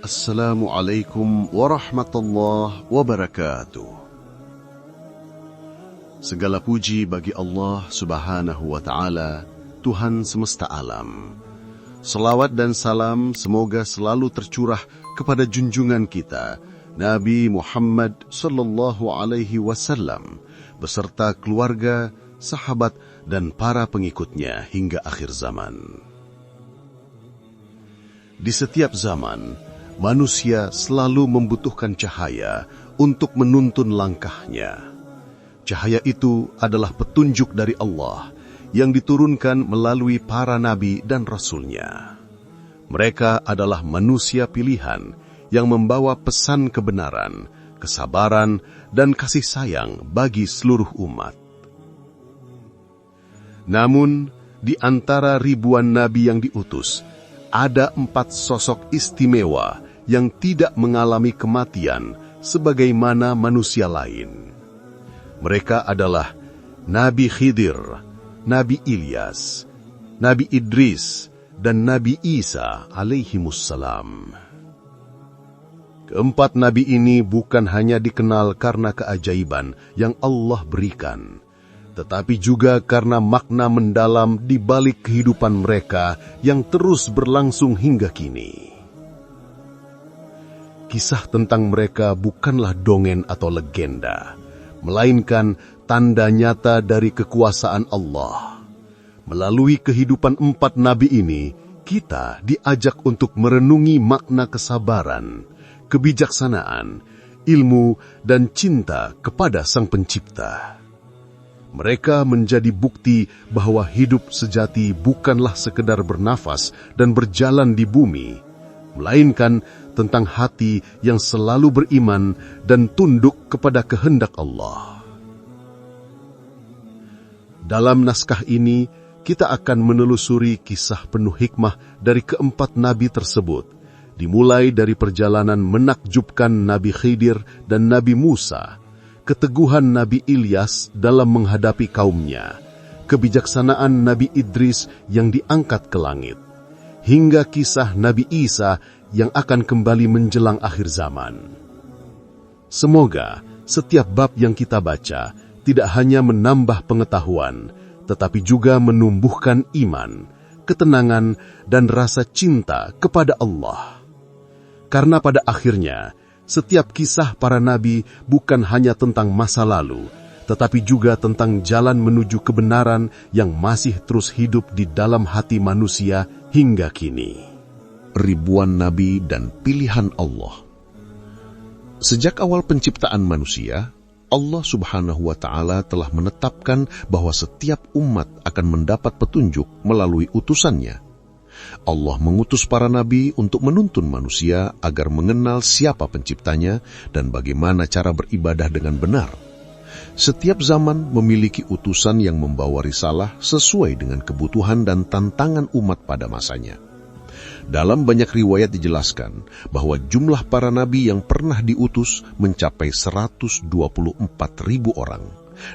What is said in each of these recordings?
Assalamualaikum warahmatullahi wabarakatuh. Segala puji bagi Allah Subhanahu wa Ta'ala, Tuhan semesta alam. Selawat dan salam semoga selalu tercurah kepada junjungan kita, Nabi Muhammad sallallahu alaihi wasallam, beserta keluarga, sahabat, dan para pengikutnya hingga akhir zaman. Di setiap zaman, manusia selalu membutuhkan cahaya untuk menuntun langkahnya. Cahaya itu adalah petunjuk dari Allah yang diturunkan melalui para nabi dan rasulnya. Mereka adalah manusia pilihan yang membawa pesan kebenaran, kesabaran, dan kasih sayang bagi seluruh umat. Namun, di antara ribuan nabi yang diutus, ada 4 sosok istimewa yang tidak mengalami kematian sebagaimana manusia lain. Mereka adalah Nabi Khidir, Nabi Ilyas, Nabi Idris, dan Nabi Isa alaihimussalam. Keempat nabi ini bukan hanya dikenal karena keajaiban yang Allah berikan, tetapi juga karena makna mendalam di balik kehidupan mereka yang terus berlangsung hingga kini. Kisah tentang mereka bukanlah dongeng atau legenda, melainkan tanda nyata dari kekuasaan Allah. Melalui kehidupan 4 nabi ini, kita diajak untuk merenungi makna kesabaran, kebijaksanaan, ilmu, dan cinta kepada Sang Pencipta. Mereka menjadi bukti bahwa hidup sejati bukanlah sekedar bernafas dan berjalan di bumi, melainkan tentang hati yang selalu beriman dan tunduk kepada kehendak Allah. Dalam naskah ini, kita akan menelusuri kisah penuh hikmah dari keempat nabi tersebut, dimulai dari perjalanan menakjubkan Nabi Khidir dan Nabi Musa, keteguhan Nabi Ilyas dalam menghadapi kaumnya, kebijaksanaan Nabi Idris yang diangkat ke langit, hingga kisah Nabi Isa yang akan kembali menjelang akhir zaman. Semoga setiap bab yang kita baca tidak hanya menambah pengetahuan, tetapi juga menumbuhkan iman, ketenangan, dan rasa cinta kepada Allah. Karena pada akhirnya, setiap kisah para nabi bukan hanya tentang masa lalu, tetapi juga tentang jalan menuju kebenaran yang masih terus hidup di dalam hati manusia hingga kini. Ribuan nabi dan pilihan Allah. Sejak awal penciptaan manusia, Allah Subhanahu wa Ta'ala telah menetapkan bahwa setiap umat akan mendapat petunjuk melalui utusannya. Allah mengutus para nabi untuk menuntun manusia agar mengenal siapa penciptanya dan bagaimana cara beribadah dengan benar. Setiap zaman memiliki utusan yang membawa risalah sesuai dengan kebutuhan dan tantangan umat pada masanya. Dalam banyak riwayat dijelaskan bahwa jumlah para nabi yang pernah diutus mencapai 124.000 orang,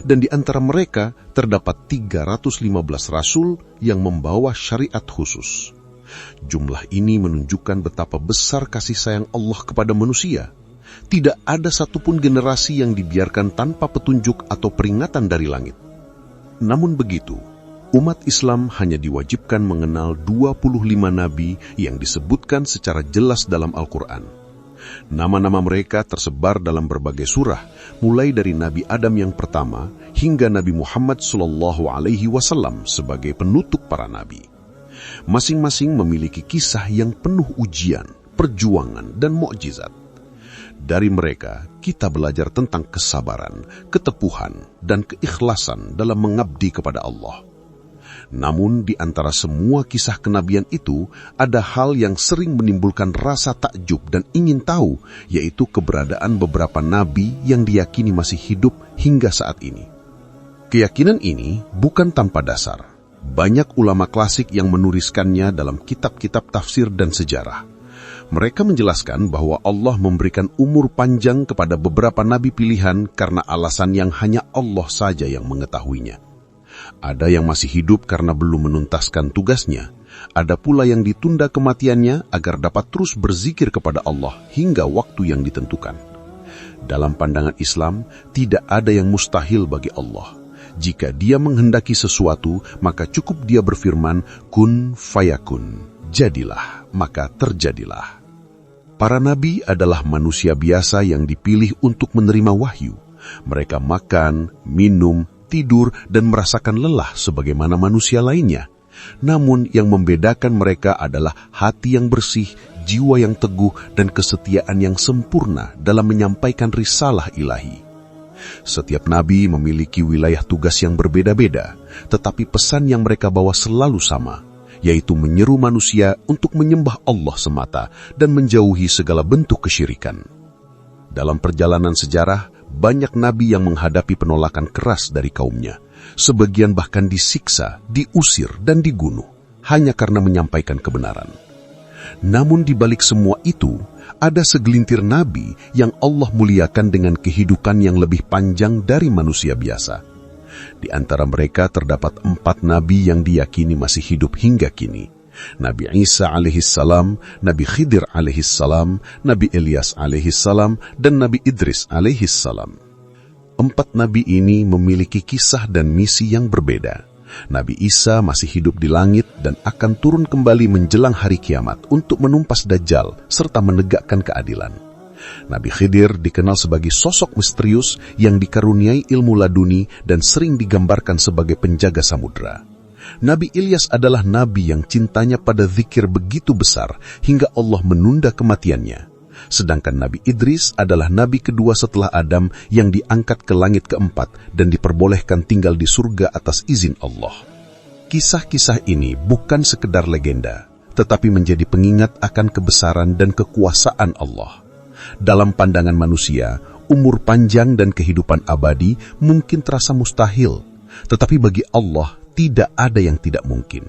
dan di antara mereka terdapat 315 rasul yang membawa syariat khusus. Jumlah ini menunjukkan betapa besar kasih sayang Allah kepada manusia. Tidak ada satupun generasi yang dibiarkan tanpa petunjuk atau peringatan dari langit. Namun begitu, umat Islam hanya diwajibkan mengenal 25 nabi yang disebutkan secara jelas dalam Al-Quran. Nama-nama mereka tersebar dalam berbagai surah, mulai dari Nabi Adam yang pertama hingga Nabi Muhammad SAW sebagai penutup para nabi. Masing-masing memiliki kisah yang penuh ujian, perjuangan, dan mukjizat. Dari mereka, kita belajar tentang kesabaran, ketepuhan, dan keikhlasan dalam mengabdi kepada Allah. Namun di antara semua kisah kenabian itu, ada hal yang sering menimbulkan rasa takjub dan ingin tahu, yaitu keberadaan beberapa nabi yang diyakini masih hidup hingga saat ini. Keyakinan ini bukan tanpa dasar. Banyak ulama klasik yang menuliskannya dalam kitab-kitab tafsir dan sejarah. Mereka menjelaskan bahwa Allah memberikan umur panjang kepada beberapa nabi pilihan karena alasan yang hanya Allah saja yang mengetahuinya. Ada yang masih hidup karena belum menuntaskan tugasnya, Ada pula yang ditunda kematiannya agar dapat terus berzikir kepada Allah hingga waktu yang ditentukan. Dalam pandangan Islam, tidak ada yang mustahil bagi Allah. Jika Dia menghendaki sesuatu, maka cukup Dia berfirman, kun fayakun, jadilah, maka terjadilah. Para nabi adalah manusia biasa yang dipilih untuk menerima wahyu. Mereka makan, minum, tidur, dan merasakan lelah sebagaimana manusia lainnya. Namun yang membedakan mereka adalah hati yang bersih, jiwa yang teguh, dan kesetiaan yang sempurna dalam menyampaikan risalah ilahi. Setiap nabi memiliki wilayah tugas yang berbeda-beda, tetapi pesan yang mereka bawa selalu sama, yaitu menyeru manusia untuk menyembah Allah semata dan menjauhi segala bentuk kesyirikan. Dalam perjalanan sejarah, banyak nabi yang menghadapi penolakan keras dari kaumnya. Sebagian bahkan disiksa, diusir, dan dibunuh hanya karena menyampaikan kebenaran. Namun di balik semua itu, ada segelintir nabi yang Allah muliakan dengan kehidupan yang lebih panjang dari manusia biasa. Di antara mereka terdapat 4 nabi yang diyakini masih hidup hingga kini. Nabi Isa alaihissalam, Nabi Khidir alaihissalam, Nabi Ilyas alaihissalam, dan Nabi Idris alaihissalam. 4 nabi ini memiliki kisah dan misi yang berbeda. Nabi Isa masih hidup di langit dan akan turun kembali menjelang hari kiamat untuk menumpas Dajjal serta menegakkan keadilan. Nabi Khidir dikenal sebagai sosok misterius yang dikaruniai ilmu laduni dan sering digambarkan sebagai penjaga samudra. Nabi Ilyas adalah nabi yang cintanya pada zikir begitu besar hingga Allah menunda kematiannya. Sedangkan Nabi Idris adalah nabi kedua setelah Adam yang diangkat ke langit keempat dan diperbolehkan tinggal di surga atas izin Allah. Kisah-kisah ini bukan sekedar legenda, tetapi menjadi pengingat akan kebesaran dan kekuasaan Allah. Dalam pandangan manusia, umur panjang dan kehidupan abadi mungkin terasa mustahil, tetapi bagi Allah tidak ada yang tidak mungkin.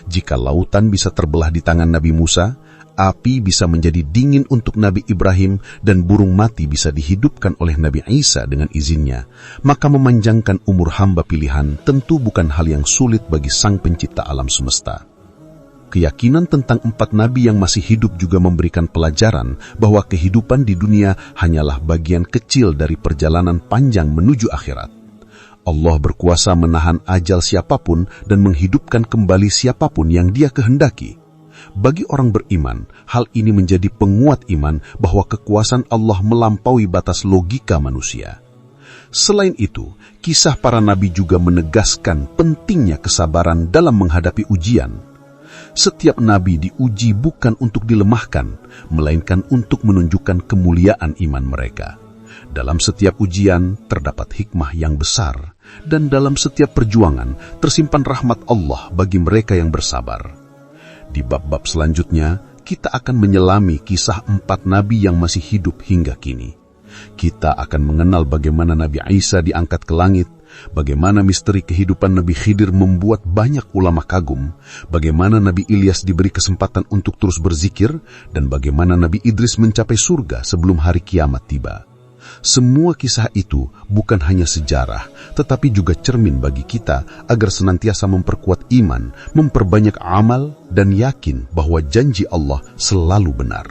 Jika lautan bisa terbelah di tangan Nabi Musa, api bisa menjadi dingin untuk Nabi Ibrahim, dan burung mati bisa dihidupkan oleh Nabi Isa dengan izinnya, maka memanjangkan umur hamba pilihan tentu bukan hal yang sulit bagi Sang Pencipta alam semesta. Keyakinan tentang 4 nabi yang masih hidup juga memberikan pelajaran bahwa kehidupan di dunia hanyalah bagian kecil dari perjalanan panjang menuju akhirat. Allah berkuasa menahan ajal siapapun dan menghidupkan kembali siapapun yang Dia kehendaki. Bagi orang beriman, hal ini menjadi penguat iman bahwa kekuasaan Allah melampaui batas logika manusia. Selain itu, kisah para nabi juga menegaskan pentingnya kesabaran dalam menghadapi ujian. Setiap nabi diuji bukan untuk dilemahkan, melainkan untuk menunjukkan kemuliaan iman mereka. Dalam setiap ujian terdapat hikmah yang besar, dan dalam setiap perjuangan tersimpan rahmat Allah bagi mereka yang bersabar. Di bab-bab selanjutnya, kita akan menyelami kisah 4 nabi yang masih hidup hingga kini. Kita akan mengenal bagaimana Nabi Isa diangkat ke langit, bagaimana misteri kehidupan Nabi Khidir membuat banyak ulama kagum, bagaimana Nabi Ilyas diberi kesempatan untuk terus berzikir, dan bagaimana Nabi Idris mencapai surga sebelum hari kiamat tiba. Semua kisah itu bukan hanya sejarah, tetapi juga cermin bagi kita agar senantiasa memperkuat iman, memperbanyak amal, dan yakin bahwa janji Allah selalu benar.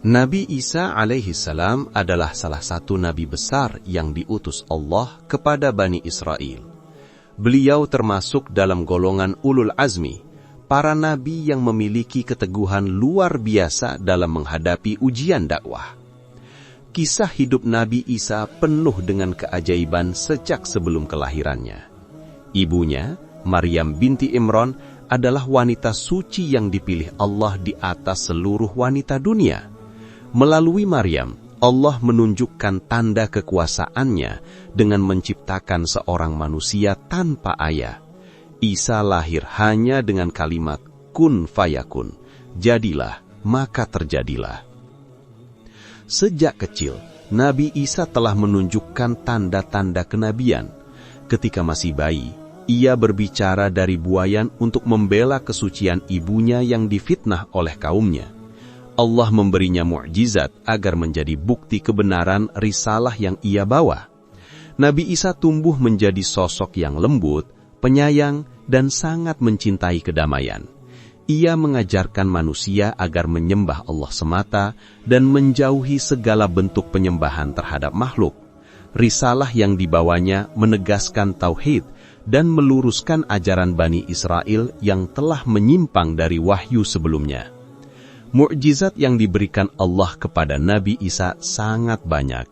Nabi Isa alaihissalam adalah salah satu nabi besar yang diutus Allah kepada Bani Israel. Beliau termasuk dalam golongan ulul azmi, para nabi yang memiliki keteguhan luar biasa dalam menghadapi ujian dakwah. Kisah hidup Nabi Isa penuh dengan keajaiban sejak sebelum kelahirannya. Ibunya, Maryam binti Imran, adalah wanita suci yang dipilih Allah di atas seluruh wanita dunia. Melalui Maryam, Allah menunjukkan tanda kekuasaannya dengan menciptakan seorang manusia tanpa ayah. Isa lahir hanya dengan kalimat kun fayakun, jadilah maka terjadilah. Sejak kecil, Nabi Isa telah menunjukkan tanda-tanda kenabian. Ketika masih bayi, ia berbicara dari buayan untuk membela kesucian ibunya yang difitnah oleh kaumnya. Allah memberinya mukjizat agar menjadi bukti kebenaran risalah yang ia bawa. Nabi Isa tumbuh menjadi sosok yang lembut, penyayang, dan sangat mencintai kedamaian. Ia mengajarkan manusia agar menyembah Allah semata dan menjauhi segala bentuk penyembahan terhadap makhluk. Risalah yang dibawanya menegaskan tauhid dan meluruskan ajaran Bani Israel yang telah menyimpang dari wahyu sebelumnya. Mukjizat yang diberikan Allah kepada Nabi Isa sangat banyak.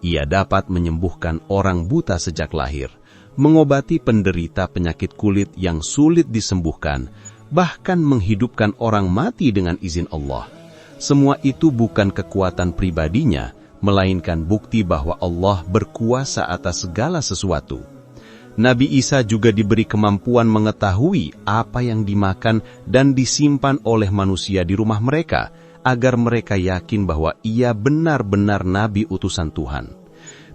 Ia dapat menyembuhkan orang buta sejak lahir, mengobati penderita penyakit kulit yang sulit disembuhkan, bahkan menghidupkan orang mati dengan izin Allah. Semua itu bukan kekuatan pribadinya, melainkan bukti bahwa Allah berkuasa atas segala sesuatu. Nabi Isa juga diberi kemampuan mengetahui apa yang dimakan dan disimpan oleh manusia di rumah mereka, agar mereka yakin bahwa ia benar-benar nabi utusan Tuhan.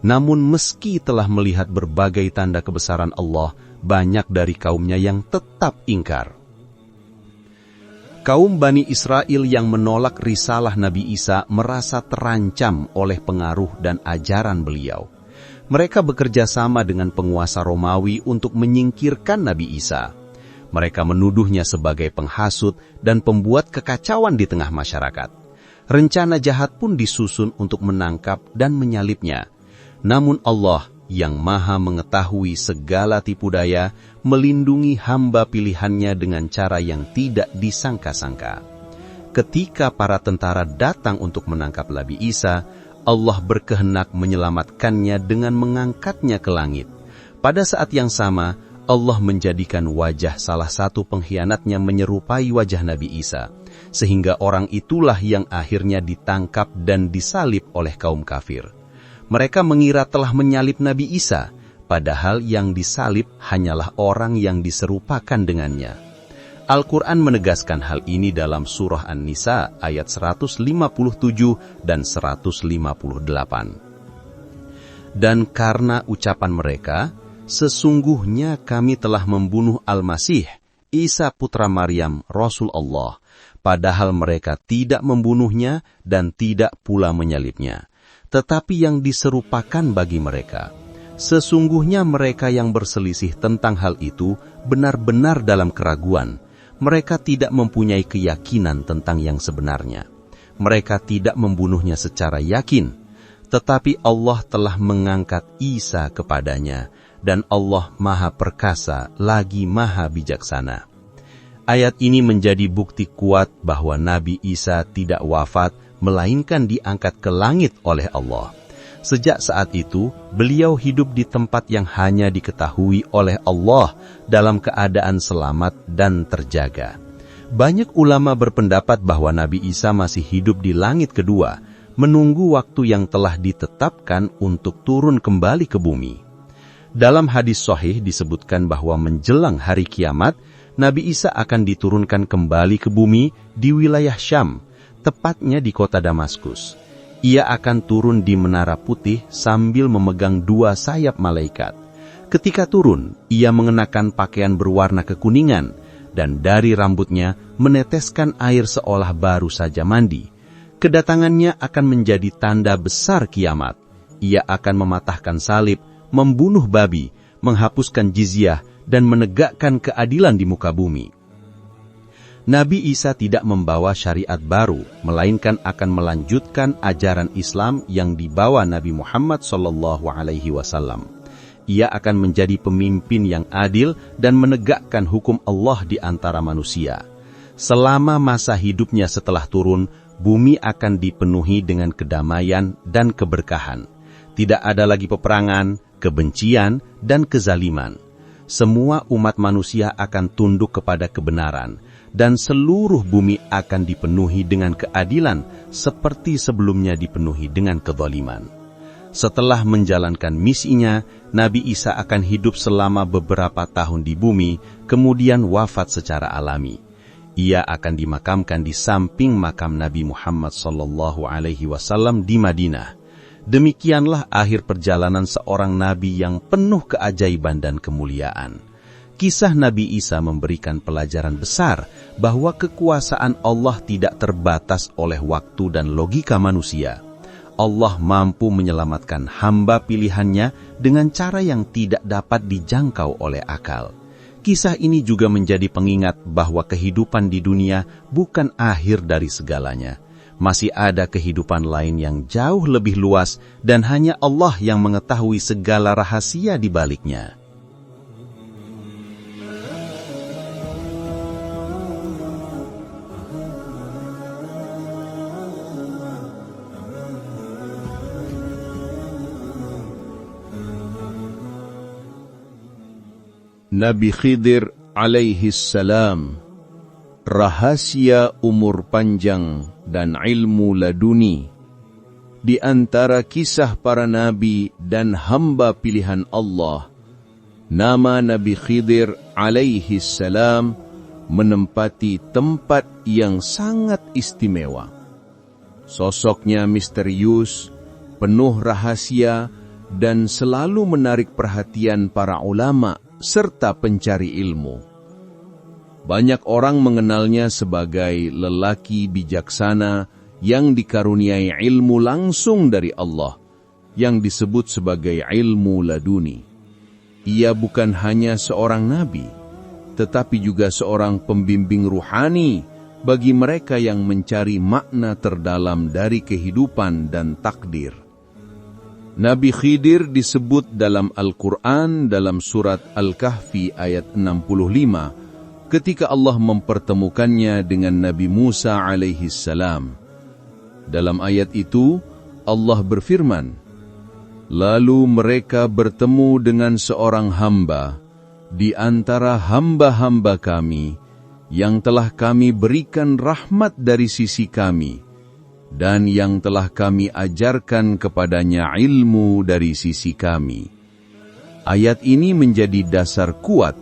Namun meski telah melihat berbagai tanda kebesaran Allah, banyak dari kaumnya yang tetap ingkar. Kaum Bani Israel yang menolak risalah Nabi Isa merasa terancam oleh pengaruh dan ajaran beliau. Mereka bekerja sama dengan penguasa Romawi untuk menyingkirkan Nabi Isa. Mereka menuduhnya sebagai penghasut dan pembuat kekacauan di tengah masyarakat. Rencana jahat pun disusun untuk menangkap dan menyalibnya. Namun Allah yang Maha mengetahui segala tipu daya melindungi hamba pilihannya dengan cara yang tidak disangka-sangka. Ketika para tentara datang untuk menangkap Nabi Isa, Allah berkehendak menyelamatkannya dengan mengangkatnya ke langit. Pada saat yang sama, Allah menjadikan wajah salah satu pengkhianatnya menyerupai wajah Nabi Isa, sehingga orang itulah yang akhirnya ditangkap dan disalib oleh kaum kafir. Mereka mengira telah menyalib Nabi Isa, padahal yang disalib hanyalah orang yang diserupakan dengannya. Al-Quran menegaskan hal ini dalam surah An-Nisa ayat 157 dan 158. Dan karena ucapan mereka, sesungguhnya kami telah membunuh Al-Masih, Isa putra Maryam, Rasul Allah, padahal mereka tidak membunuhnya dan tidak pula menyalibnya, tetapi yang diserupakan bagi mereka. Sesungguhnya mereka yang berselisih tentang hal itu benar-benar dalam keraguan. Mereka tidak mempunyai keyakinan tentang yang sebenarnya. Mereka tidak membunuhnya secara yakin, tetapi Allah telah mengangkat Isa kepadanya, dan Allah Maha Perkasa lagi Maha Bijaksana. Ayat ini menjadi bukti kuat bahwa Nabi Isa tidak wafat, melainkan diangkat ke langit oleh Allah. Sejak saat itu, beliau hidup di tempat yang hanya diketahui oleh Allah dalam keadaan selamat dan terjaga. Banyak ulama berpendapat bahwa Nabi Isa masih hidup di langit kedua, menunggu waktu yang telah ditetapkan untuk turun kembali ke bumi. Dalam hadis sahih disebutkan bahwa menjelang hari kiamat, Nabi Isa akan diturunkan kembali ke bumi di wilayah Syam, tepatnya di kota Damaskus. Ia akan turun di Menara Putih sambil memegang 2 sayap malaikat. Ketika turun, ia mengenakan pakaian berwarna kekuningan, dan dari rambutnya meneteskan air seolah baru saja mandi. Kedatangannya akan menjadi tanda besar kiamat. Ia akan mematahkan salib, membunuh babi, menghapuskan jizyah, dan menegakkan keadilan di muka bumi. Nabi Isa tidak membawa syariat baru, melainkan akan melanjutkan ajaran Islam yang dibawa Nabi Muhammad SAW. Ia akan menjadi pemimpin yang adil dan menegakkan hukum Allah di antara manusia. Selama masa hidupnya setelah turun, bumi akan dipenuhi dengan kedamaian dan keberkahan. Tidak ada lagi peperangan, kebencian, dan kezaliman. Semua umat manusia akan tunduk kepada kebenaran, dan seluruh bumi akan dipenuhi dengan keadilan seperti sebelumnya dipenuhi dengan kezaliman. Setelah menjalankan misinya, Nabi Isa akan hidup selama beberapa tahun di bumi, kemudian wafat secara alami. Ia akan dimakamkan di samping makam Nabi Muhammad SAW di Madinah. Demikianlah akhir perjalanan seorang nabi yang penuh keajaiban dan kemuliaan. Kisah Nabi Isa memberikan pelajaran besar bahwa kekuasaan Allah tidak terbatas oleh waktu dan logika manusia. Allah mampu menyelamatkan hamba pilihannya dengan cara yang tidak dapat dijangkau oleh akal. Kisah ini juga menjadi pengingat bahwa kehidupan di dunia bukan akhir dari segalanya. Masih ada kehidupan lain yang jauh lebih luas dan hanya Allah yang mengetahui segala rahasia di baliknya. Nabi Khidir alaihi salam, rahasia umur panjang dan ilmu laduni. Di antara kisah para nabi dan hamba pilihan Allah, nama Nabi Khidir alaihi salam menempati tempat yang sangat istimewa. Sosoknya misterius, penuh rahasia, dan selalu menarik perhatian para ulama serta pencari ilmu. Banyak orang mengenalnya sebagai lelaki bijaksana yang dikaruniai ilmu langsung dari Allah, yang disebut sebagai ilmu laduni. Ia bukan hanya seorang nabi, tetapi juga seorang pembimbing ruhani bagi mereka yang mencari makna terdalam dari kehidupan dan takdir. Nabi Khidir disebut dalam Al-Quran dalam surat Al-Kahfi ayat 65 ketika Allah mempertemukannya dengan Nabi Musa alaihi salam. Dalam ayat itu, Allah berfirman, "Lalu mereka bertemu dengan seorang hamba di antara hamba-hamba kami yang telah kami berikan rahmat dari sisi kami, dan yang telah kami ajarkan kepadanya ilmu dari sisi kami." Ayat ini menjadi dasar kuat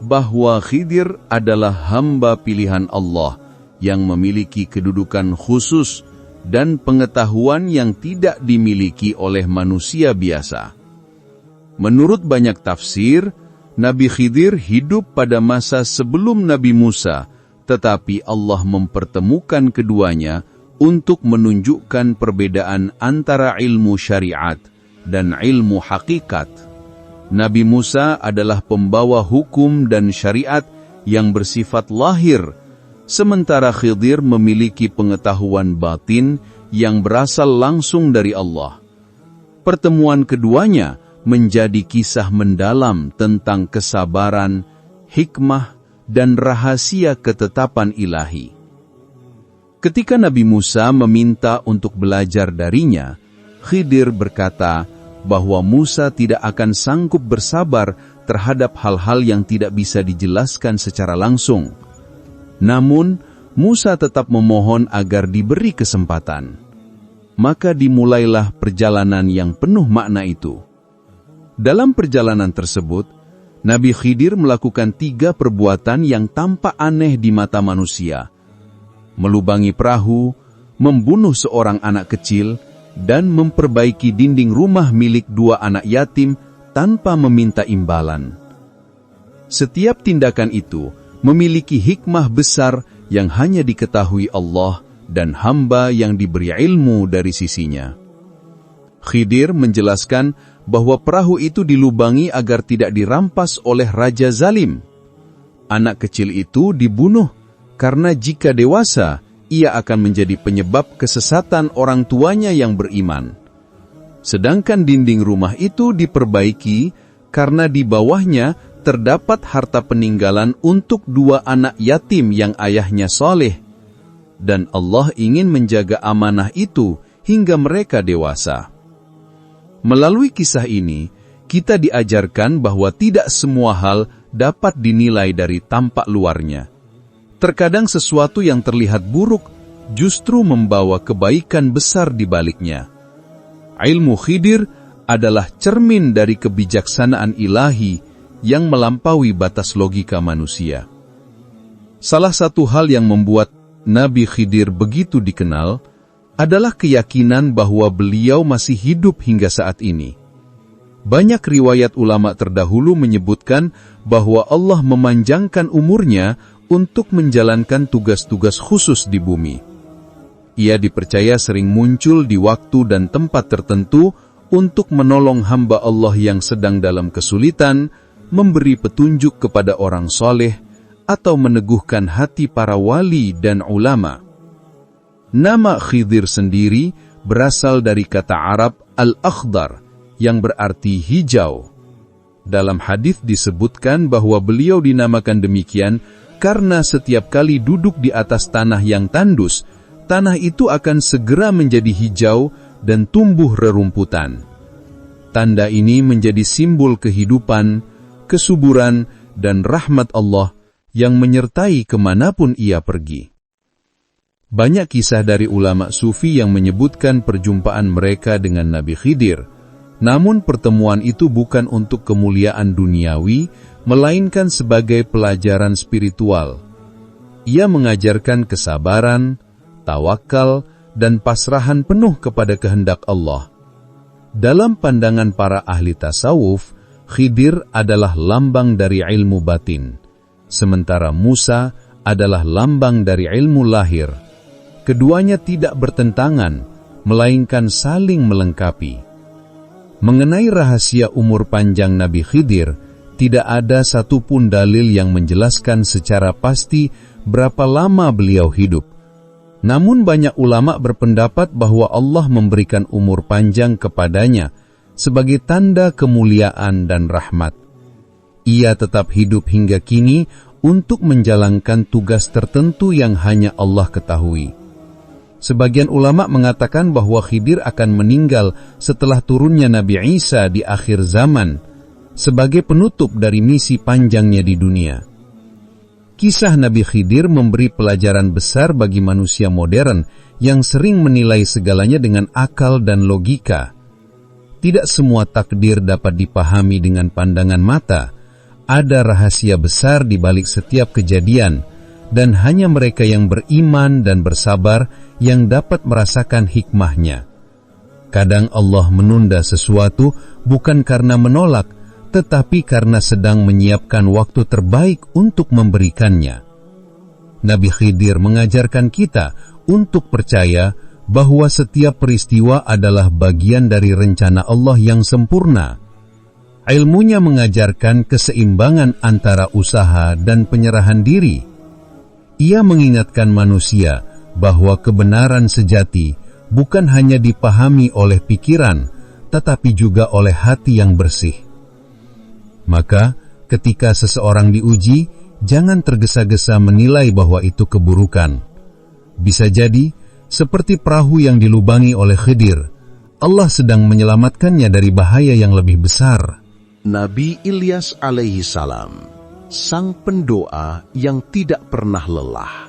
bahwa Khidir adalah hamba pilihan Allah yang memiliki kedudukan khusus dan pengetahuan yang tidak dimiliki oleh manusia biasa. Menurut banyak tafsir, Nabi Khidir hidup pada masa sebelum Nabi Musa, tetapi Allah mempertemukan keduanya untuk menunjukkan perbedaan antara ilmu syariat dan ilmu hakikat. Nabi Musa adalah pembawa hukum dan syariat yang bersifat lahir, sementara Khidir memiliki pengetahuan batin yang berasal langsung dari Allah. Pertemuan keduanya menjadi kisah mendalam tentang kesabaran, hikmah, dan rahasia ketetapan ilahi. Ketika Nabi Musa meminta untuk belajar darinya, Khidir berkata bahwa Musa tidak akan sanggup bersabar terhadap hal-hal yang tidak bisa dijelaskan secara langsung. Namun, Musa tetap memohon agar diberi kesempatan. Maka dimulailah perjalanan yang penuh makna itu. Dalam perjalanan tersebut, Nabi Khidir melakukan 3 perbuatan yang tampak aneh di mata manusia: melubangi perahu, membunuh seorang anak kecil, dan memperbaiki dinding rumah milik 2 anak yatim tanpa meminta imbalan. Setiap tindakan itu memiliki hikmah besar yang hanya diketahui Allah dan hamba yang diberi ilmu dari sisinya. Khidir menjelaskan bahwa perahu itu dilubangi agar tidak dirampas oleh raja zalim. Anak kecil itu dibunuh karena jika dewasa, ia akan menjadi penyebab kesesatan orang tuanya yang beriman. Sedangkan dinding rumah itu diperbaiki karena di bawahnya terdapat harta peninggalan untuk 2 anak yatim yang ayahnya soleh. Dan Allah ingin menjaga amanah itu hingga mereka dewasa. Melalui kisah ini, kita diajarkan bahwa tidak semua hal dapat dinilai dari tampak luarnya. Terkadang sesuatu yang terlihat buruk justru membawa kebaikan besar di baliknya. Ilmu Khidir adalah cermin dari kebijaksanaan ilahi yang melampaui batas logika manusia. Salah satu hal yang membuat Nabi Khidir begitu dikenal adalah keyakinan bahwa beliau masih hidup hingga saat ini. Banyak riwayat ulama terdahulu menyebutkan bahwa Allah memanjangkan umurnya untuk menjalankan tugas-tugas khusus di bumi. Ia dipercaya sering muncul di waktu dan tempat tertentu untuk menolong hamba Allah yang sedang dalam kesulitan, memberi petunjuk kepada orang soleh, atau meneguhkan hati para wali dan ulama. Nama Khidir sendiri berasal dari kata Arab al-akhdar, yang berarti hijau. Dalam hadis disebutkan bahwa beliau dinamakan demikian karena setiap kali duduk di atas tanah yang tandus, tanah itu akan segera menjadi hijau dan tumbuh rerumputan. Tanda ini menjadi simbol kehidupan, kesuburan, dan rahmat Allah yang menyertai kemanapun ia pergi. Banyak kisah dari ulama sufi yang menyebutkan perjumpaan mereka dengan Nabi Khidir, namun pertemuan itu bukan untuk kemuliaan duniawi, melainkan sebagai pelajaran spiritual. Ia mengajarkan kesabaran, tawakal, dan pasrahan penuh kepada kehendak Allah. Dalam pandangan para ahli tasawuf, Khidir adalah lambang dari ilmu batin, sementara Musa adalah lambang dari ilmu lahir. Keduanya tidak bertentangan, melainkan saling melengkapi. Mengenai rahasia umur panjang Nabi Khidir, tidak ada satupun dalil yang menjelaskan secara pasti berapa lama beliau hidup. Namun banyak ulama berpendapat bahwa Allah memberikan umur panjang kepadanya sebagai tanda kemuliaan dan rahmat. Ia tetap hidup hingga kini untuk menjalankan tugas tertentu yang hanya Allah ketahui. Sebagian ulama mengatakan bahwa Khidir akan meninggal setelah turunnya Nabi Isa di akhir zaman, sebagai penutup dari misi panjangnya di dunia. Kisah Nabi Khidir memberi pelajaran besar bagi manusia modern yang sering menilai segalanya dengan akal dan logika. Tidak semua takdir dapat dipahami dengan pandangan mata. Ada rahasia besar di balik setiap kejadian, dan hanya mereka yang beriman dan bersabar yang dapat merasakan hikmahnya. Kadang Allah menunda sesuatu bukan karena menolak, tetapi karena sedang menyiapkan waktu terbaik untuk memberikannya. Nabi Khidir mengajarkan kita untuk percaya bahwa setiap peristiwa adalah bagian dari rencana Allah yang sempurna. Ilmunya mengajarkan keseimbangan antara usaha dan penyerahan diri. Ia mengingatkan manusia bahwa kebenaran sejati bukan hanya dipahami oleh pikiran, tetapi juga oleh hati yang bersih. Maka, ketika seseorang diuji, jangan tergesa-gesa menilai bahwa itu keburukan. Bisa jadi, seperti perahu yang dilubangi oleh Khidir, Allah sedang menyelamatkannya dari bahaya yang lebih besar. Nabi Ilyas alaihi salam, sang pendoa yang tidak pernah lelah.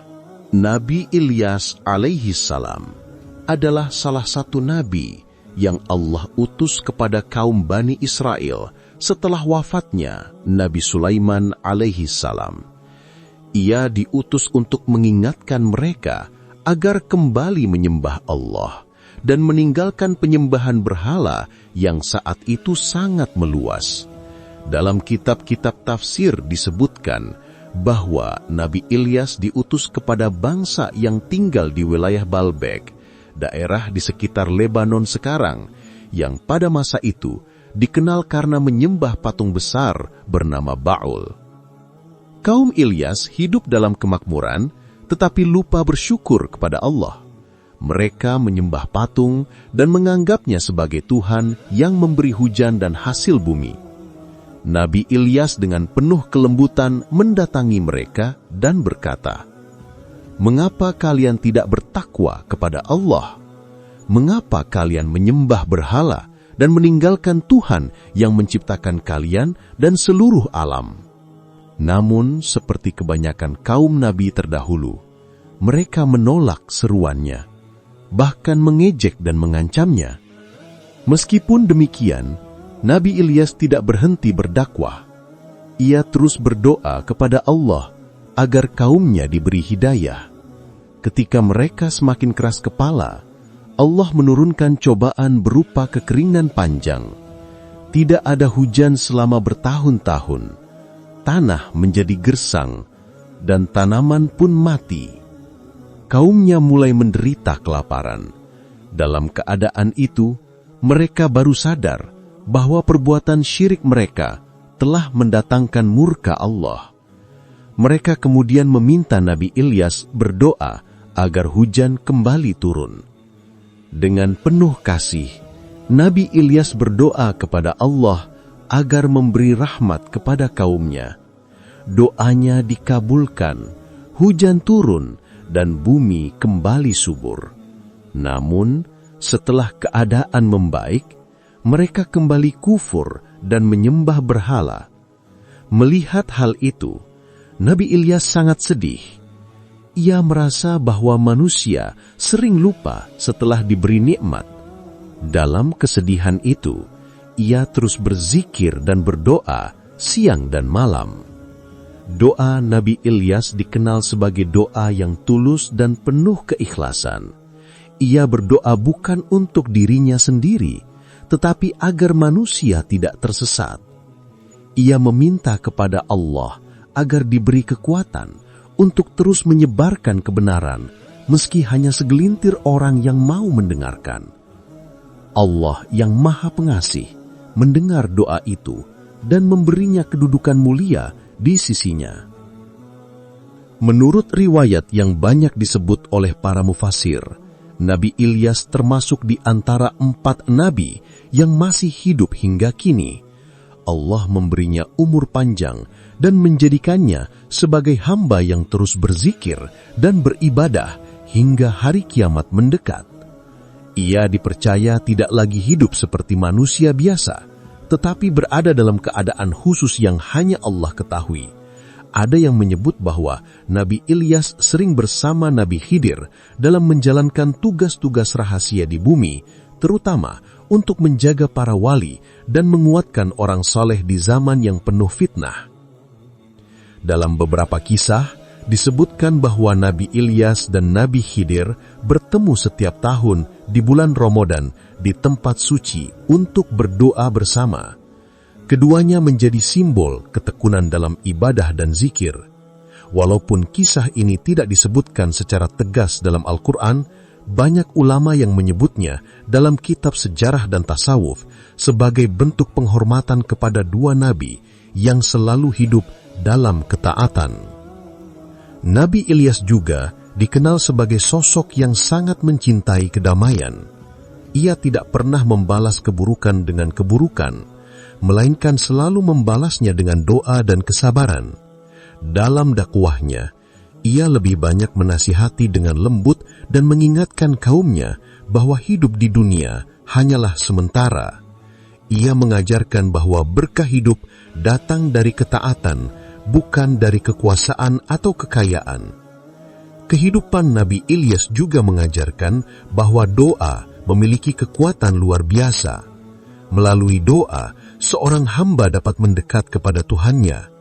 Nabi Ilyas alaihi salam adalah salah satu nabi yang Allah utus kepada kaum Bani Israel setelah wafatnya Nabi Sulaiman alaihi salam. Ia diutus untuk mengingatkan mereka agar kembali menyembah Allah dan meninggalkan penyembahan berhala yang saat itu sangat meluas. Dalam kitab-kitab tafsir disebutkan bahwa Nabi Ilyas diutus kepada bangsa yang tinggal di wilayah Baalbek, daerah di sekitar Lebanon sekarang, yang pada masa itu dikenal karena menyembah patung besar bernama Ba'ul. Kaum Ilyas hidup dalam kemakmuran, tetapi lupa bersyukur kepada Allah. Mereka menyembah patung dan menganggapnya sebagai Tuhan yang memberi hujan dan hasil bumi. Nabi Ilyas dengan penuh kelembutan mendatangi mereka dan berkata, "Mengapa kalian tidak bertakwa kepada Allah? Mengapa kalian menyembah berhala dan meninggalkan Tuhan yang menciptakan kalian dan seluruh alam?" Namun, seperti kebanyakan kaum nabi terdahulu, mereka menolak seruannya, bahkan mengejek dan mengancamnya. Meskipun demikian, Nabi Ilyas tidak berhenti berdakwah. Ia terus berdoa kepada Allah agar kaumnya diberi hidayah. Ketika mereka semakin keras kepala, Allah menurunkan cobaan berupa kekeringan panjang. Tidak ada hujan selama bertahun-tahun. Tanah menjadi gersang, dan tanaman pun mati. Kaumnya mulai menderita kelaparan. Dalam keadaan itu, mereka baru sadar bahwa perbuatan syirik mereka telah mendatangkan murka Allah. Mereka kemudian meminta Nabi Ilyas berdoa agar hujan kembali turun. Dengan penuh kasih, Nabi Ilyas berdoa kepada Allah agar memberi rahmat kepada kaumnya. Doanya dikabulkan, hujan turun, dan bumi kembali subur. Namun, setelah keadaan membaik, mereka kembali kufur dan menyembah berhala. Melihat hal itu, Nabi Ilyas sangat sedih. Ia merasa bahwa manusia sering lupa setelah diberi nikmat. Dalam kesedihan itu, ia terus berzikir dan berdoa siang dan malam. Doa Nabi Ilyas dikenal sebagai doa yang tulus dan penuh keikhlasan. Ia berdoa bukan untuk dirinya sendiri, tetapi agar manusia tidak tersesat. Ia meminta kepada Allah agar diberi kekuatan untuk terus menyebarkan kebenaran, meski hanya segelintir orang yang mau mendengarkan. Allah yang Maha Pengasih mendengar doa itu dan memberinya kedudukan mulia di sisinya. Menurut riwayat yang banyak disebut oleh para mufasir, Nabi Ilyas termasuk di antara 4 nabi yang masih hidup hingga kini. Allah memberinya umur panjang dan menjadikannya sebagai hamba yang terus berzikir dan beribadah hingga hari kiamat mendekat. Ia dipercaya tidak lagi hidup seperti manusia biasa, tetapi berada dalam keadaan khusus yang hanya Allah ketahui. Ada yang menyebut bahwa Nabi Ilyas sering bersama Nabi Khidir dalam menjalankan tugas-tugas rahasia di bumi, terutama untuk menjaga para wali dan menguatkan orang saleh di zaman yang penuh fitnah. Dalam beberapa kisah, disebutkan bahwa Nabi Ilyas dan Nabi Khidir bertemu setiap tahun di bulan Ramadan di tempat suci untuk berdoa bersama. Keduanya menjadi simbol ketekunan dalam ibadah dan zikir. Walaupun kisah ini tidak disebutkan secara tegas dalam Al-Quran, banyak ulama yang menyebutnya dalam kitab sejarah dan tasawuf sebagai bentuk penghormatan kepada 2 nabi yang selalu hidup dalam ketaatan. Nabi Ilyas juga dikenal sebagai sosok yang sangat mencintai kedamaian. Ia tidak pernah membalas keburukan dengan keburukan, melainkan selalu membalasnya dengan doa dan kesabaran. Dalam dakwahnya, ia lebih banyak menasihati dengan lembut dan mengingatkan kaumnya bahwa hidup di dunia hanyalah sementara. Ia mengajarkan bahwa berkah hidup datang dari ketaatan, bukan dari kekuasaan atau kekayaan. Kehidupan Nabi Ilyas juga mengajarkan bahwa doa memiliki kekuatan luar biasa. Melalui doa, seorang hamba dapat mendekat kepada Tuhannya.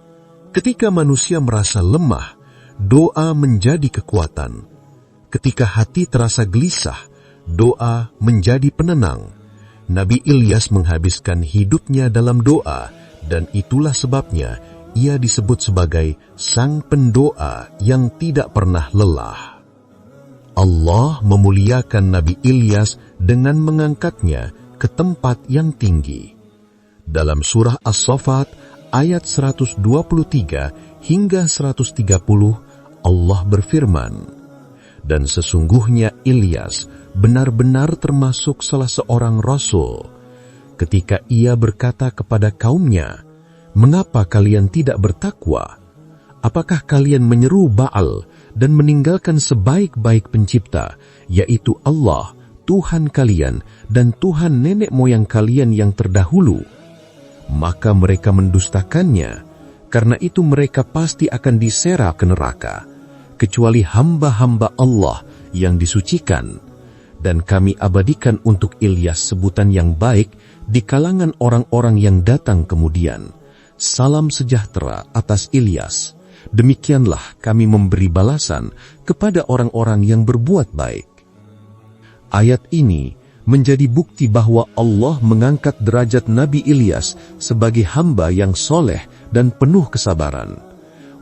Ketika manusia merasa lemah, doa menjadi kekuatan. Ketika hati terasa gelisah, doa menjadi penenang. Nabi Ilyas menghabiskan hidupnya dalam doa, dan itulah sebabnya ia disebut sebagai sang pendoa yang tidak pernah lelah. Allah memuliakan Nabi Ilyas dengan mengangkatnya ke tempat yang tinggi. Dalam surah As-Saffat ayat 123 hingga 130, Allah berfirman, "Dan sesungguhnya Ilyas benar-benar termasuk salah seorang rasul. Ketika ia berkata kepada kaumnya, 'Mengapa kalian tidak bertakwa? Apakah kalian menyeru Baal dan meninggalkan sebaik-baik pencipta, yaitu Allah, Tuhan kalian dan Tuhan nenek moyang kalian yang terdahulu?' Maka mereka mendustakannya. Karena itu mereka pasti akan diseret ke neraka, kecuali hamba-hamba Allah yang disucikan. Dan kami abadikan untuk Ilyas sebutan yang baik di kalangan orang-orang yang datang kemudian. Salam sejahtera atas Ilyas. Demikianlah kami memberi balasan kepada orang-orang yang berbuat baik." Ayat ini menjadi bukti bahwa Allah mengangkat derajat Nabi Ilyas sebagai hamba yang soleh dan penuh kesabaran.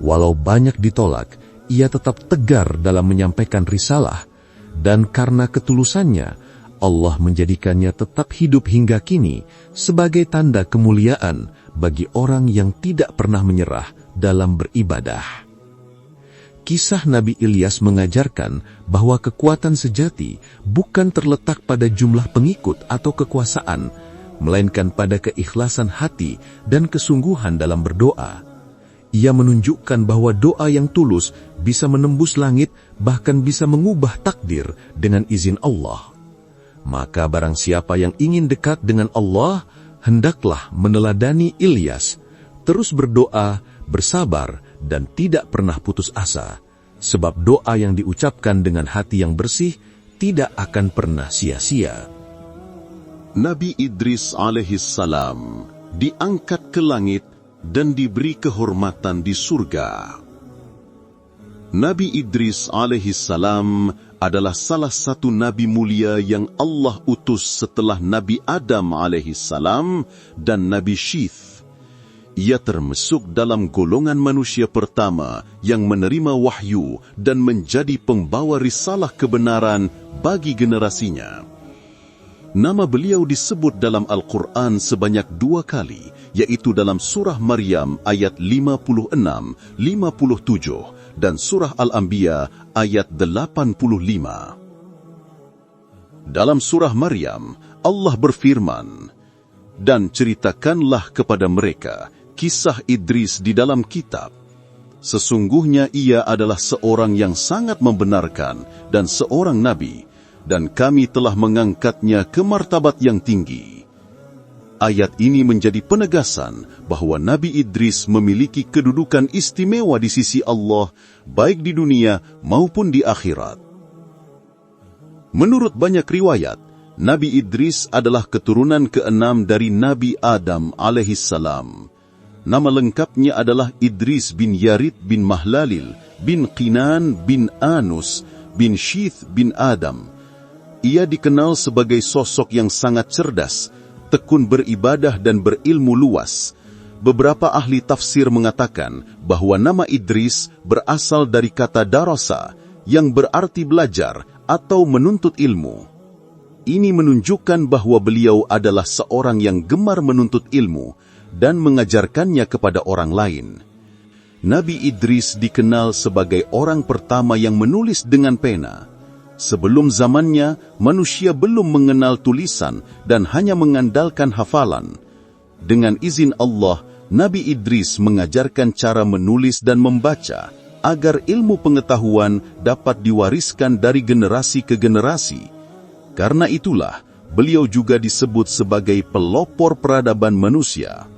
Walau banyak ditolak, ia tetap tegar dalam menyampaikan risalah, dan karena ketulusannya, Allah menjadikannya tetap hidup hingga kini sebagai tanda kemuliaan bagi orang yang tidak pernah menyerah dalam beribadah. Kisah Nabi Ilyas mengajarkan bahwa kekuatan sejati bukan terletak pada jumlah pengikut atau kekuasaan, melainkan pada keikhlasan hati dan kesungguhan dalam berdoa. Ia menunjukkan bahwa doa yang tulus bisa menembus langit, bahkan bisa mengubah takdir dengan izin Allah. Maka barang siapa yang ingin dekat dengan Allah, hendaklah meneladani Ilyas, terus berdoa, bersabar, dan tidak pernah putus asa, sebab doa yang diucapkan dengan hati yang bersih tidak akan pernah sia-sia. Nabi Idris alaihissalam diangkat ke langit dan diberi kehormatan di surga. Nabi Idris alaihissalam adalah salah satu nabi mulia yang Allah utus setelah Nabi Adam alaihissalam dan Nabi Syith. Ia termasuk dalam golongan manusia pertama yang menerima wahyu dan menjadi pembawa risalah kebenaran bagi generasinya. Nama beliau disebut dalam Al-Quran sebanyak 2 kali, yaitu dalam surah Maryam ayat 56, 57 dan surah Al-Anbiya ayat 85. Dalam surah Maryam, Allah berfirman, "Dan ceritakanlah kepada mereka kisah Idris di dalam kitab. Sesungguhnya ia adalah seorang yang sangat membenarkan dan seorang nabi, dan kami telah mengangkatnya ke martabat yang tinggi." Ayat ini menjadi penegasan bahwa Nabi Idris memiliki kedudukan istimewa di sisi Allah, baik di dunia maupun di akhirat. Menurut banyak riwayat, Nabi Idris adalah keturunan ke-6 dari Nabi Adam alaihissalam. Nama lengkapnya adalah Idris bin Yarid bin Mahlalil bin Qinan bin Anus bin Syith bin Adam. Ia dikenal sebagai sosok yang sangat cerdas, tekun beribadah dan berilmu luas. Beberapa ahli tafsir mengatakan bahwa nama Idris berasal dari kata darasa, yang berarti belajar atau menuntut ilmu. Ini menunjukkan bahwa beliau adalah seorang yang gemar menuntut ilmu dan mengajarkannya kepada orang lain. Nabi Idris dikenal sebagai orang pertama yang menulis dengan pena. Sebelum zamannya, manusia belum mengenal tulisan dan hanya mengandalkan hafalan. Dengan izin Allah, Nabi Idris mengajarkan cara menulis dan membaca agar ilmu pengetahuan dapat diwariskan dari generasi ke generasi. Karena itulah, beliau juga disebut sebagai pelopor peradaban manusia.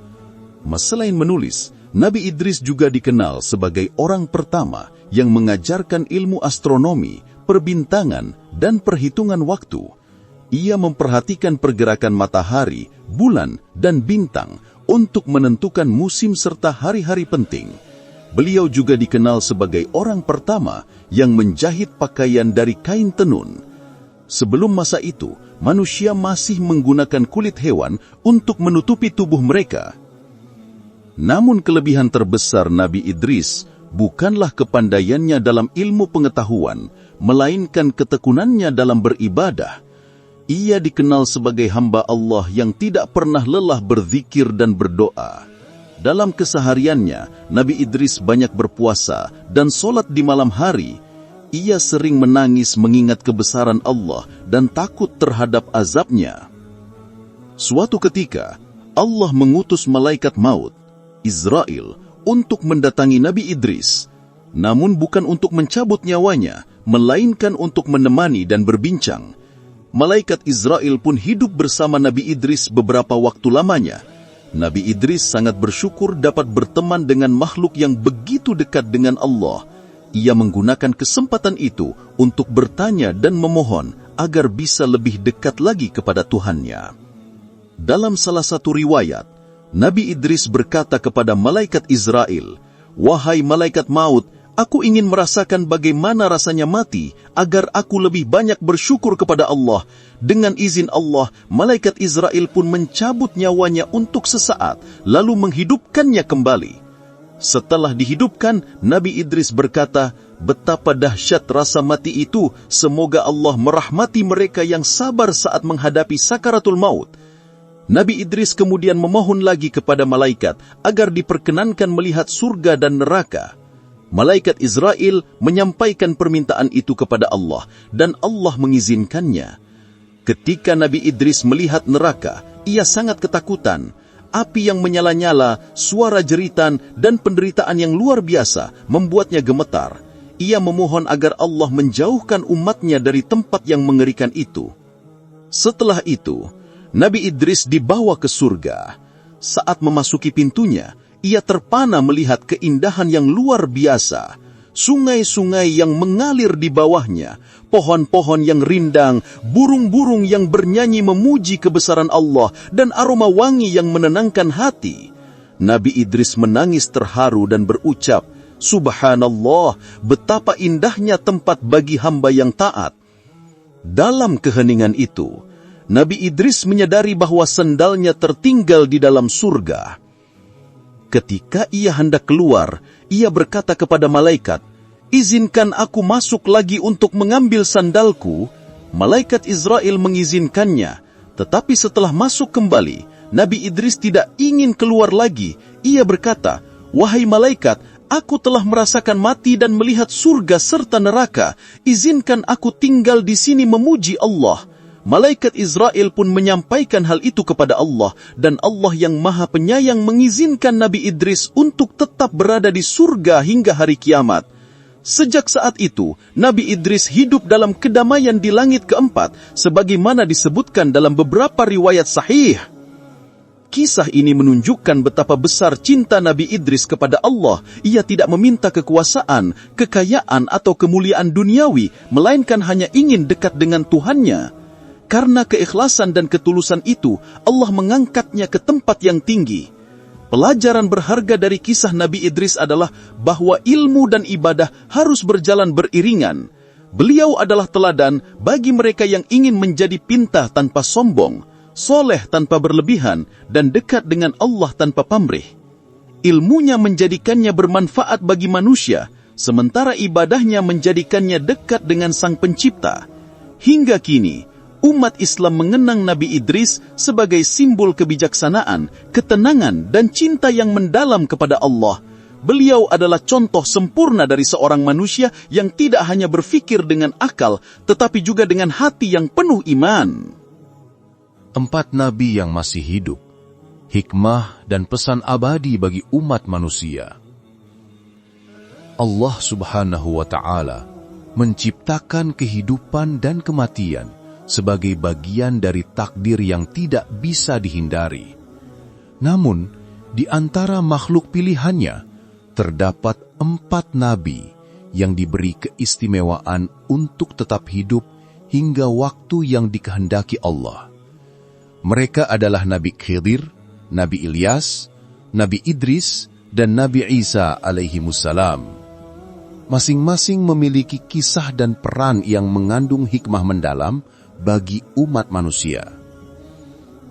Selain menulis, Nabi Idris juga dikenal sebagai orang pertama yang mengajarkan ilmu astronomi, perbintangan, dan perhitungan waktu. Ia memperhatikan pergerakan matahari, bulan, dan bintang untuk menentukan musim serta hari-hari penting. Beliau juga dikenal sebagai orang pertama yang menjahit pakaian dari kain tenun. Sebelum masa itu, manusia masih menggunakan kulit hewan untuk menutupi tubuh mereka. Namun kelebihan terbesar Nabi Idris bukanlah kepandaiannya dalam ilmu pengetahuan, melainkan ketekunannya dalam beribadah. Ia dikenal sebagai hamba Allah yang tidak pernah lelah berzikir dan berdoa. Dalam kesehariannya, Nabi Idris banyak berpuasa dan solat di malam hari. Ia sering menangis mengingat kebesaran Allah dan takut terhadap azabnya. Suatu ketika, Allah mengutus malaikat maut, Israel, untuk mendatangi Nabi Idris, namun bukan untuk mencabut nyawanya, melainkan untuk menemani dan berbincang. Malaikat Israel pun hidup bersama Nabi Idris beberapa waktu lamanya. Nabi Idris sangat bersyukur dapat berteman dengan makhluk yang begitu dekat dengan Allah. Ia menggunakan kesempatan itu untuk bertanya dan memohon agar bisa lebih dekat lagi kepada Tuhannya. Dalam salah satu riwayat, Nabi Idris berkata kepada malaikat Israel, "Wahai malaikat maut, aku ingin merasakan bagaimana rasanya mati, agar aku lebih banyak bersyukur kepada Allah." Dengan izin Allah, malaikat Israel pun mencabut nyawanya untuk sesaat, lalu menghidupkannya kembali. Setelah dihidupkan, Nabi Idris berkata, betapa dahsyat rasa mati itu. Semoga Allah merahmati mereka yang sabar saat menghadapi sakaratul maut. Nabi Idris kemudian memohon lagi kepada malaikat agar diperkenankan melihat surga dan neraka. Malaikat Israel menyampaikan permintaan itu kepada Allah dan Allah mengizinkannya. Ketika Nabi Idris melihat neraka, ia sangat ketakutan. Api yang menyala-nyala, suara jeritan, dan penderitaan yang luar biasa membuatnya gemetar. Ia memohon agar Allah menjauhkan umatnya dari tempat yang mengerikan itu. Setelah itu, Nabi Idris dibawa ke surga. Saat memasuki pintunya, ia terpana melihat keindahan yang luar biasa. Sungai-sungai yang mengalir di bawahnya, pohon-pohon yang rindang, burung-burung yang bernyanyi memuji kebesaran Allah, dan aroma wangi yang menenangkan hati. Nabi Idris menangis terharu dan berucap, "Subhanallah, betapa indahnya tempat bagi hamba yang taat." Dalam keheningan itu, Nabi Idris menyadari bahwa sendalnya tertinggal di dalam surga. Ketika ia hendak keluar, ia berkata kepada malaikat, "Izinkan aku masuk lagi untuk mengambil sandalku." Malaikat Israel mengizinkannya, tetapi setelah masuk kembali, Nabi Idris tidak ingin keluar lagi. Ia berkata, "Wahai malaikat, aku telah merasakan mati dan melihat surga serta neraka. Izinkan aku tinggal di sini memuji Allah." Malaikat Israel pun menyampaikan hal itu kepada Allah, dan Allah yang Maha Penyayang mengizinkan Nabi Idris untuk tetap berada di surga hingga hari kiamat. Sejak saat itu, Nabi Idris hidup dalam kedamaian di langit keempat, sebagaimana disebutkan dalam beberapa riwayat sahih. Kisah ini menunjukkan betapa besar cinta Nabi Idris kepada Allah. Ia tidak meminta kekuasaan, kekayaan, atau kemuliaan duniawi, melainkan hanya ingin dekat dengan Tuhannya. Karena keikhlasan dan ketulusan itu, Allah mengangkatnya ke tempat yang tinggi. Pelajaran berharga dari kisah Nabi Idris adalah bahwa ilmu dan ibadah harus berjalan beriringan. Beliau adalah teladan bagi mereka yang ingin menjadi pintar tanpa sombong, soleh tanpa berlebihan, dan dekat dengan Allah tanpa pamrih. Ilmunya menjadikannya bermanfaat bagi manusia, sementara ibadahnya menjadikannya dekat dengan Sang Pencipta. Hingga kini, umat Islam mengenang Nabi Idris sebagai simbol kebijaksanaan, ketenangan, dan cinta yang mendalam kepada Allah. Beliau adalah contoh sempurna dari seorang manusia yang tidak hanya berfikir dengan akal, tetapi juga dengan hati yang penuh iman. 4 nabi yang masih hidup, hikmah dan pesan abadi bagi umat manusia. Allah Subhanahu wa Ta'ala menciptakan kehidupan dan kematian sebagai bagian dari takdir yang tidak bisa dihindari. Namun, di antara makhluk pilihannya, terdapat 4 nabi yang diberi keistimewaan untuk tetap hidup hingga waktu yang dikehendaki Allah. Mereka adalah Nabi Khidir, Nabi Ilyas, Nabi Idris, dan Nabi Isa alaihimussalam. Masing-masing memiliki kisah dan peran yang mengandung hikmah mendalam bagi umat manusia.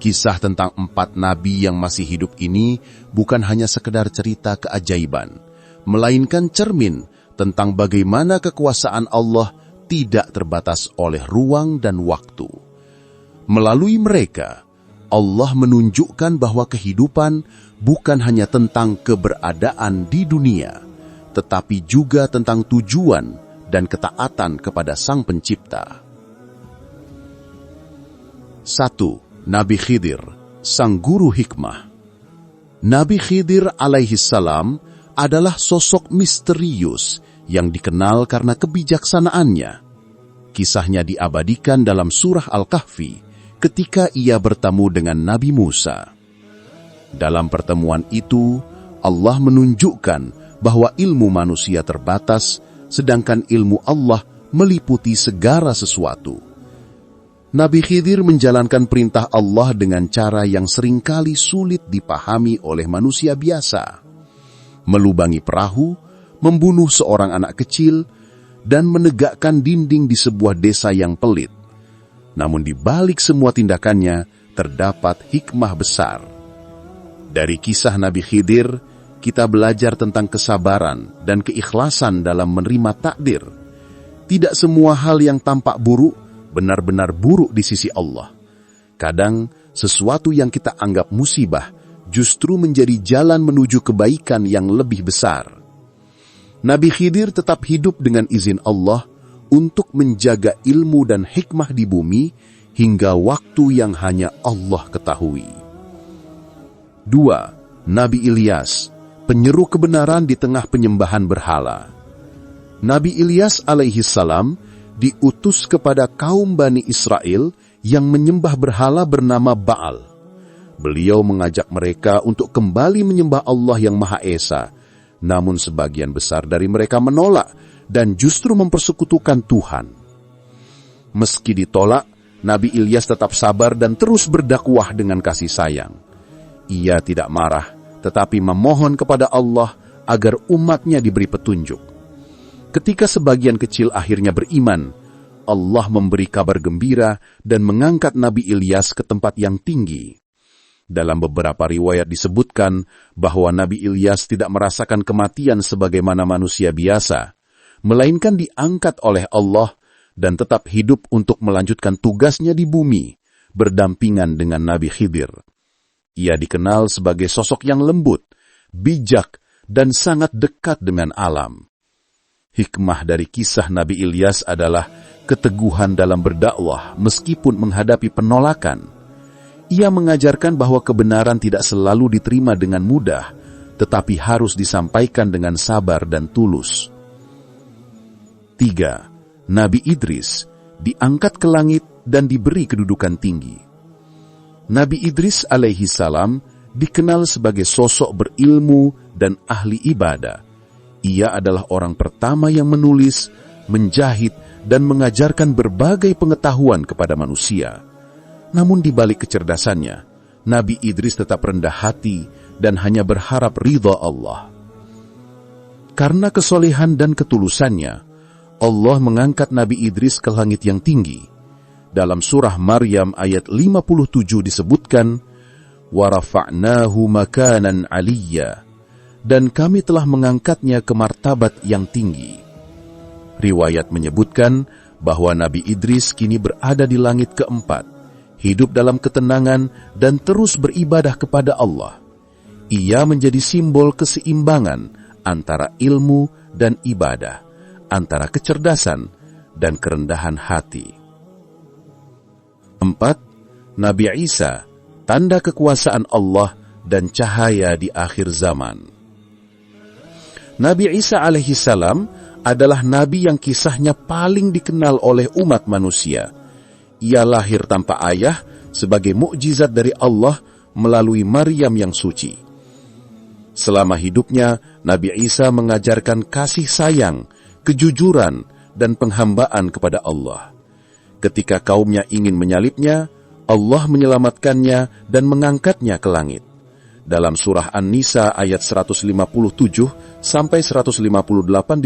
Kisah tentang 4 nabi yang masih hidup ini bukan hanya sekedar cerita keajaiban, melainkan cermin tentang bagaimana kekuasaan Allah tidak terbatas oleh ruang dan waktu. Melalui mereka, Allah menunjukkan bahwa kehidupan bukan hanya tentang keberadaan di dunia, tetapi juga tentang tujuan dan ketaatan kepada Sang Pencipta. 1. Nabi Khidir, sang guru hikmah. Nabi Khidir alaihissalam adalah sosok misterius yang dikenal karena kebijaksanaannya. Kisahnya diabadikan dalam surah Al-Kahfi ketika ia bertemu dengan Nabi Musa. Dalam pertemuan itu, Allah menunjukkan bahwa ilmu manusia terbatas, sedangkan ilmu Allah meliputi segala sesuatu. Nabi Khidir menjalankan perintah Allah dengan cara yang seringkali sulit dipahami oleh manusia biasa. Melubangi perahu, membunuh seorang anak kecil, dan menegakkan dinding di sebuah desa yang pelit. Namun di balik semua tindakannya, terdapat hikmah besar. Dari kisah Nabi Khidir, kita belajar tentang kesabaran dan keikhlasan dalam menerima takdir. Tidak semua hal yang tampak buruk benar-benar buruk di sisi Allah. Kadang, sesuatu yang kita anggap musibah justru menjadi jalan menuju kebaikan yang lebih besar. Nabi Khidir tetap hidup dengan izin Allah untuk menjaga ilmu dan hikmah di bumi hingga waktu yang hanya Allah ketahui. 2. Nabi Ilyas, penyeru kebenaran di tengah penyembahan berhala. Nabi Ilyas alaihi salam diutus kepada kaum Bani Israel yang menyembah berhala bernama Baal. Beliau mengajak mereka untuk kembali menyembah Allah yang Maha Esa, namun sebagian besar dari mereka menolak dan justru mempersekutukan Tuhan. Meski ditolak, Nabi Ilyas tetap sabar dan terus berdakwah dengan kasih sayang. Ia tidak marah, tetapi memohon kepada Allah agar umatnya diberi petunjuk. Ketika sebagian kecil akhirnya beriman, Allah memberi kabar gembira dan mengangkat Nabi Ilyas ke tempat yang tinggi. Dalam beberapa riwayat disebutkan bahwa Nabi Ilyas tidak merasakan kematian sebagaimana manusia biasa, melainkan diangkat oleh Allah dan tetap hidup untuk melanjutkan tugasnya di bumi, berdampingan dengan Nabi Khidir. Ia dikenal sebagai sosok yang lembut, bijak, dan sangat dekat dengan alam. Hikmah dari kisah Nabi Ilyas adalah keteguhan dalam berdakwah meskipun menghadapi penolakan. Ia mengajarkan bahwa kebenaran tidak selalu diterima dengan mudah, tetapi harus disampaikan dengan sabar dan tulus. 3. Nabi Idris diangkat ke langit dan diberi kedudukan tinggi. Nabi Idris alaihi salam dikenal sebagai sosok berilmu dan ahli ibadah. Ia adalah orang pertama yang menulis, menjahit, dan mengajarkan berbagai pengetahuan kepada manusia. Namun di balik kecerdasannya, Nabi Idris tetap rendah hati dan hanya berharap ridha Allah. Karena kesolehan dan ketulusannya, Allah mengangkat Nabi Idris ke langit yang tinggi. Dalam surah Maryam ayat 57 disebutkan, وَرَفَعْنَاهُ مَكَانًا عَلِيًّا, dan kami telah mengangkatnya ke martabat yang tinggi. Riwayat menyebutkan bahwa Nabi Idris kini berada di langit keempat, hidup dalam ketenangan dan terus beribadah kepada Allah. Ia menjadi simbol keseimbangan antara ilmu dan ibadah, antara kecerdasan dan kerendahan hati. 4. Nabi Isa, tanda kekuasaan Allah dan cahaya di akhir zaman. Nabi Isa alaihi salam adalah nabi yang kisahnya paling dikenal oleh umat manusia. Ia lahir tanpa ayah sebagai mukjizat dari Allah melalui Maryam yang suci. Selama hidupnya, Nabi Isa mengajarkan kasih sayang, kejujuran, dan penghambaan kepada Allah. Ketika kaumnya ingin menyalibnya, Allah menyelamatkannya dan mengangkatnya ke langit. Dalam surah An-Nisa ayat 157 sampai 158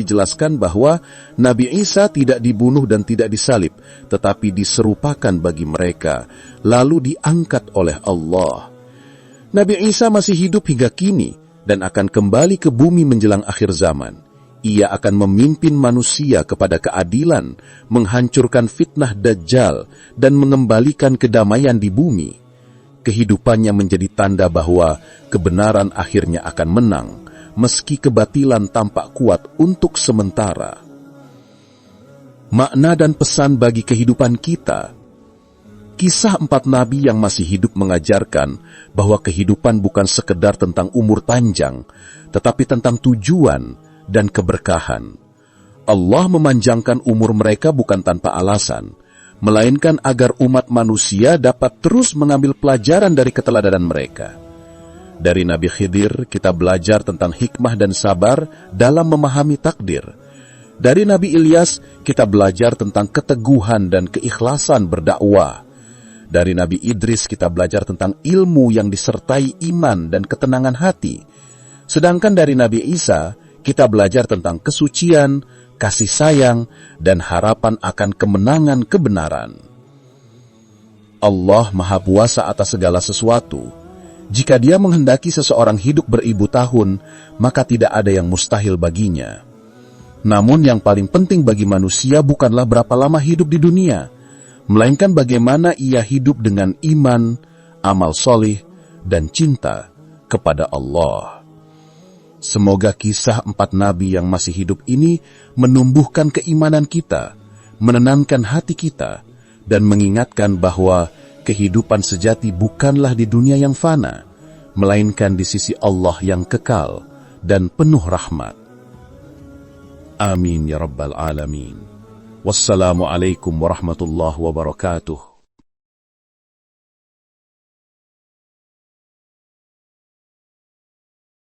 dijelaskan bahwa Nabi Isa tidak dibunuh dan tidak disalib, tetapi diserupakan bagi mereka, lalu diangkat oleh Allah. Nabi Isa masih hidup hingga kini dan akan kembali ke bumi menjelang akhir zaman. Ia akan memimpin manusia kepada keadilan, menghancurkan fitnah Dajjal, dan mengembalikan kedamaian di bumi. Kehidupannya menjadi tanda bahwa kebenaran akhirnya akan menang, meski kebatilan tampak kuat untuk sementara. Makna dan pesan bagi kehidupan kita. Kisah 4 nabi yang masih hidup mengajarkan bahwa kehidupan bukan sekedar tentang umur panjang, tetapi tentang tujuan dan keberkahan. Allah memanjangkan umur mereka bukan tanpa alasan, melainkan agar umat manusia dapat terus mengambil pelajaran dari keteladanan mereka. Dari Nabi Khidir, kita belajar tentang hikmah dan sabar dalam memahami takdir. Dari Nabi Ilyas, kita belajar tentang keteguhan dan keikhlasan berdakwah. Dari Nabi Idris, kita belajar tentang ilmu yang disertai iman dan ketenangan hati. Sedangkan dari Nabi Isa, kita belajar tentang kesucian, kasih sayang, dan harapan akan kemenangan kebenaran. Allah Maha Kuasa atas segala sesuatu. Jika Dia menghendaki seseorang hidup beribu tahun, maka tidak ada yang mustahil baginya. Namun yang paling penting bagi manusia bukanlah berapa lama hidup di dunia, melainkan bagaimana ia hidup dengan iman, amal solih, dan cinta kepada Allah. Semoga kisah 4 nabi yang masih hidup ini menumbuhkan keimanan kita, menenangkan hati kita, dan mengingatkan bahwa kehidupan sejati bukanlah di dunia yang fana, melainkan di sisi Allah yang kekal dan penuh rahmat. Amin ya rabbal alamin. Wassalamualaikum warahmatullahi wabarakatuh.